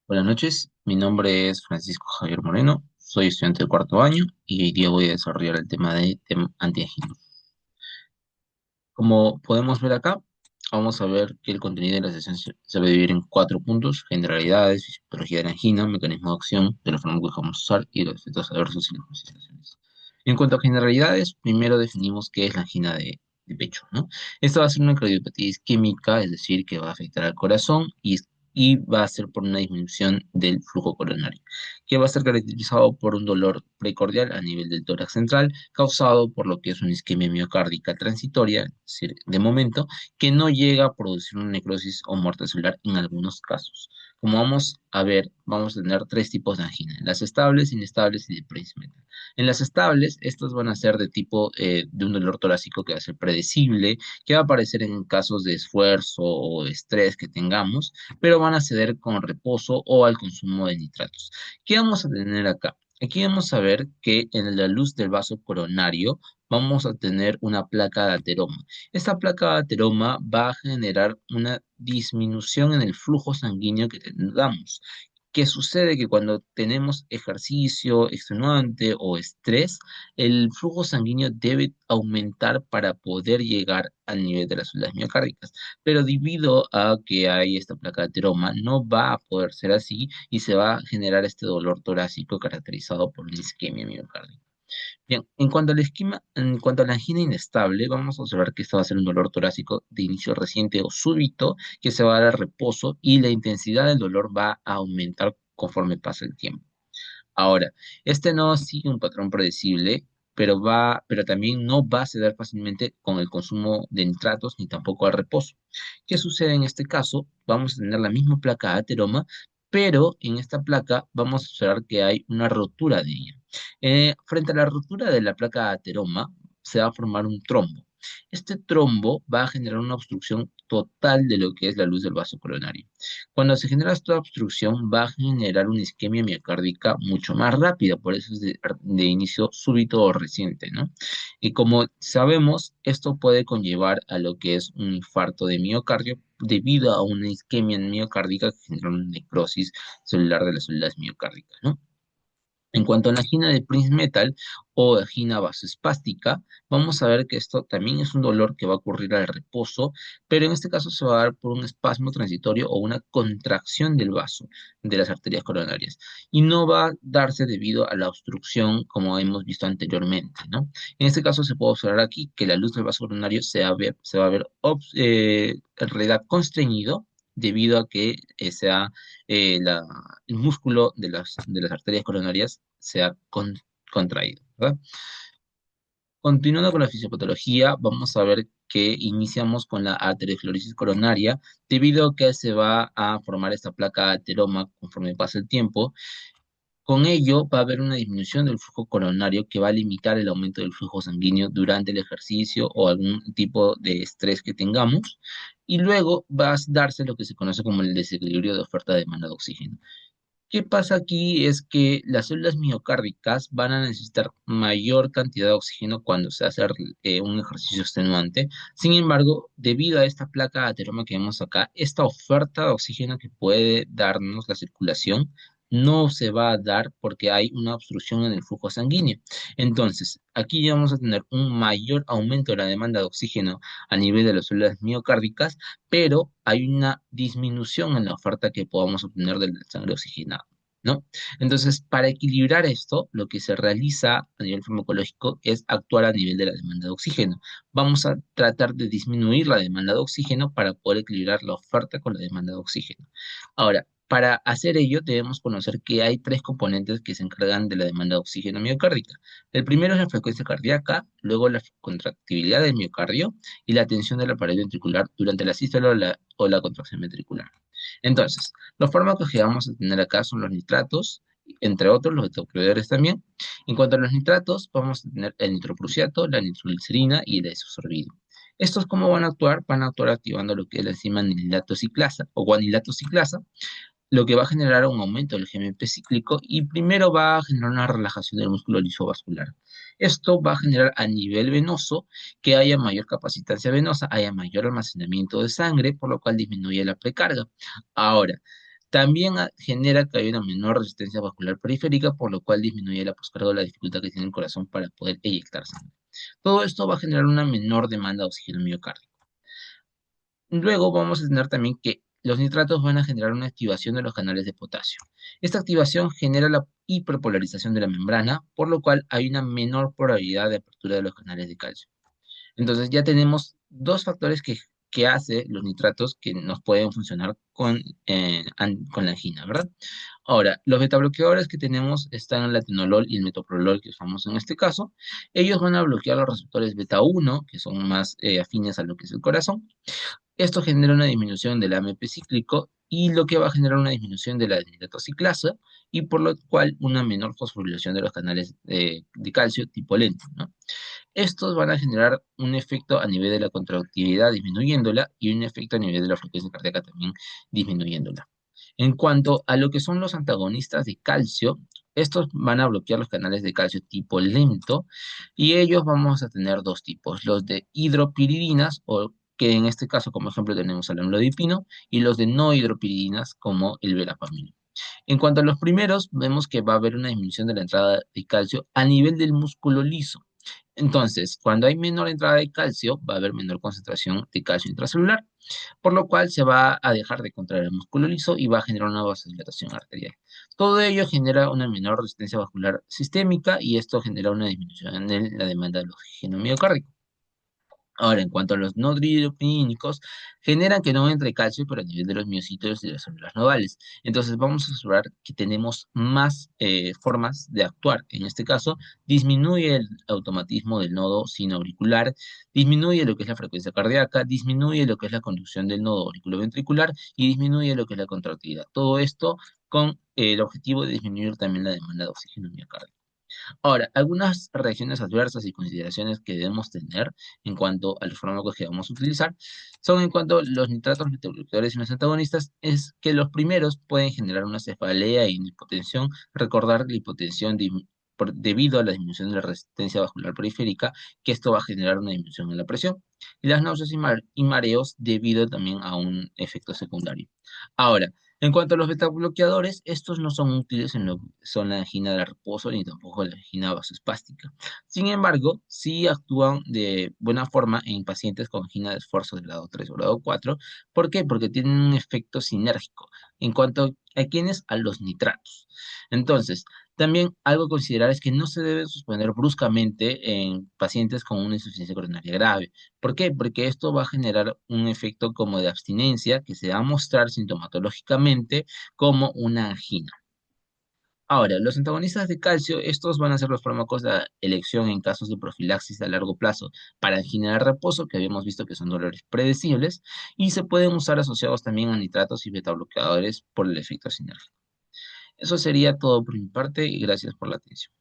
Buenas noches, mi nombre es Francisco Javier Moreno, soy estudiante de cuarto año y hoy día voy a desarrollar el tema de antiagino. Como podemos ver acá, vamos a ver que el contenido de la sesión se va a dividir en cuatro puntos: generalidades, fisiopatología de la angina, mecanismo de acción, de la fármaco que vamos a usar y los efectos adversos y las consideraciones. En cuanto a generalidades, primero definimos qué es la angina de pecho, ¿no? Esta va a ser una cardiopatía isquémica, es decir, que va a afectar al corazón y va a ser por una disminución del flujo coronario, que va a ser caracterizado por un dolor precordial a nivel del tórax central, causado por lo que es una isquemia miocárdica transitoria, es decir, de momento, que no llega a producir una necrosis o muerte celular en algunos casos. Como vamos a ver, vamos a tener tres tipos de angina: las estables, inestables y de Prince-Metal. En las estables, estas van a ser de tipo de un dolor torácico que va a ser predecible, que va a aparecer en casos de esfuerzo o de estrés que tengamos, pero van a ceder con reposo o al consumo de nitratos. ¿Qué vamos a tener acá? Aquí vamos a ver que en la luz del vaso coronario vamos a tener una placa de ateroma. Esta placa de ateroma va a generar una disminución en el flujo sanguíneo que tengamos. ¿Qué sucede? Que cuando tenemos ejercicio extenuante o estrés, el flujo sanguíneo debe aumentar para poder llegar al nivel de las células miocárdicas. Pero debido a que hay esta placa de ateroma, no va a poder ser así y se va a generar este dolor torácico caracterizado por una isquemia miocárdica. Bien, en cuanto a la angina inestable, vamos a observar que esto va a ser un dolor torácico de inicio reciente o súbito que se va a dar a reposo y la intensidad del dolor va a aumentar conforme pasa el tiempo. Ahora, este no sigue un patrón predecible, pero también no va a ceder fácilmente con el consumo de nitratos ni tampoco al reposo. ¿Qué sucede en este caso? Vamos a tener la misma placa ateroma, pero en esta placa vamos a observar que hay una rotura de ella. Frente a la rotura de la placa ateroma, se va a formar un trombo. Este trombo va a generar una obstrucción total de lo que es la luz del vaso coronario. Cuando se genera esta obstrucción, va a generar una isquemia miocárdica mucho más rápida, por eso es de inicio súbito o reciente, ¿no? Y como sabemos, esto puede conllevar a lo que es un infarto de miocardio debido a una isquemia miocárdica que genera una necrosis celular de las células miocárdicas, ¿no? En cuanto a la angina de Prince-Metal o angina vasoespástica, vamos a ver que esto también es un dolor que va a ocurrir al reposo, pero en este caso se va a dar por un espasmo transitorio o una contracción del vaso de las arterias coronarias y no va a darse debido a la obstrucción como hemos visto anteriormente, ¿no? En este caso se puede observar aquí que la luz del vaso coronario se va a ver en realidad constreñido debido a que el músculo de las arterias coronarias se ha contraído, ¿verdad? Continuando con la fisiopatología, vamos a ver que iniciamos con la arteriosclerosis coronaria, debido a que se va a formar esta placa ateroma conforme pasa el tiempo. Con ello va a haber una disminución del flujo coronario que va a limitar el aumento del flujo sanguíneo durante el ejercicio o algún tipo de estrés que tengamos. Y luego va a darse lo que se conoce como el desequilibrio de oferta-demanda de oxígeno. ¿Qué pasa aquí? Es que las células miocárdicas van a necesitar mayor cantidad de oxígeno cuando se hace un ejercicio extenuante. Sin embargo, debido a esta placa de ateroma que vemos acá, esta oferta de oxígeno que puede darnos la circulación no se va a dar porque hay una obstrucción en el flujo sanguíneo. Entonces, aquí ya vamos a tener un mayor aumento de la demanda de oxígeno a nivel de las células miocárdicas, pero hay una disminución en la oferta que podamos obtener de la sangre oxigenada, ¿no? Entonces, para equilibrar esto, lo que se realiza a nivel farmacológico es actuar a nivel de la demanda de oxígeno. Vamos a tratar de disminuir la demanda de oxígeno para poder equilibrar la oferta con la demanda de oxígeno. Ahora, para hacer ello, debemos conocer que hay tres componentes que se encargan de la demanda de oxígeno miocárdica. El primero es la frecuencia cardíaca, luego la contractibilidad del miocardio y la tensión de la pared ventricular durante la sístole o la contracción ventricular. Entonces, los fármacos que vamos a tener acá son los nitratos, entre otros, los betaocluidores también. En cuanto a los nitratos, vamos a tener el nitroprusiato, la nitroglicerina y el isosorbide. ¿Estos cómo van a actuar? Van a actuar activando lo que es la enzima nililato ciclasa o guanilato ciclasa, lo que va a generar un aumento del GMP cíclico y primero va a generar una relajación del músculo lisovascular. Esto va a generar a nivel venoso que haya mayor capacitancia venosa, haya mayor almacenamiento de sangre, por lo cual disminuye la precarga. Ahora, También genera que haya una menor resistencia vascular periférica, por lo cual disminuye la poscarga o la dificultad que tiene el corazón para poder eyectar sangre. Todo esto va a generar una menor demanda de oxígeno miocárdico. Luego vamos a tener también que los nitratos van a generar una activación de los canales de potasio. Esta activación genera la hiperpolarización de la membrana, por lo cual hay una menor probabilidad de apertura de los canales de calcio. Entonces ya tenemos dos factores que hace los nitratos que nos pueden funcionar con la angina, ¿verdad? Ahora, los betabloqueadores que tenemos están el atenolol y el metoprolol, que usamos en este caso. Ellos van a bloquear los receptores beta 1, que son más afines a lo que es el corazón. Esto genera una disminución del AMP cíclico y lo que va a generar una disminución de la nitrotociclasa y por lo cual una menor fosforilación de los canales de calcio tipo lento, ¿no? Estos van a generar un efecto a nivel de la contractividad disminuyéndola y un efecto a nivel de la frecuencia cardíaca también disminuyéndola. En cuanto a lo que son los antagonistas de calcio, estos van a bloquear los canales de calcio tipo lento y ellos vamos a tener dos tipos, los de hidropiridinas o que en este caso como ejemplo tenemos al amlodipino y los de no hidropiridinas como el verapamil. En cuanto a los primeros, vemos que va a haber una disminución de la entrada de calcio a nivel del músculo liso. Entonces, cuando hay menor entrada de calcio, va a haber menor concentración de calcio intracelular, por lo cual se va a dejar de contraer el músculo liso y va a generar una vasodilatación arterial. Todo ello genera una menor resistencia vascular sistémica y esto genera una disminución en la demanda del oxígeno miocárdico. Ahora, en cuanto a los no hidropínicos, generan que no entre calcio, pero a nivel de los miocitos y de las células nodales. Entonces, vamos a observar que tenemos más formas de actuar. En este caso, disminuye el automatismo del nodo sinoauricular, disminuye lo que es la frecuencia cardíaca, disminuye lo que es la conducción del nodo auriculoventricular y disminuye lo que es la contractilidad. Todo esto con el objetivo de disminuir también la demanda de oxígeno miocárdico. Ahora, algunas reacciones adversas y consideraciones que debemos tener en cuanto a los fármacos que vamos a utilizar son en cuanto a los nitratos metabloqueadores y los antagonistas, es que los primeros pueden generar una cefalea y una hipotensión. Recordar la hipotensión debido a la disminución de la resistencia vascular periférica, que esto va a generar una disminución en la presión. Y las náuseas y mareos debido también a un efecto secundario. Ahora, en cuanto a los betabloqueadores, estos no son útiles en lo que son la angina de reposo ni tampoco la angina vasoespástica. Sin embargo, sí actúan de buena forma en pacientes con angina de esfuerzo de grado 3 o grado 4. ¿Por qué? Porque tienen un efecto sinérgico. En cuanto a quiénes, a los nitratos. Entonces, también algo a considerar es que no se debe suspender bruscamente en pacientes con una insuficiencia coronaria grave. ¿Por qué? Porque esto va a generar un efecto como de abstinencia que se va a mostrar sintomatológicamente como una angina. Ahora, los antagonistas de calcio, estos van a ser los fármacos de elección en casos de profilaxis a largo plazo para angina de reposo, que habíamos visto que son dolores predecibles, y se pueden usar asociados también a nitratos y betabloqueadores por el efecto sinérgico. Eso sería todo por mi parte y gracias por la atención.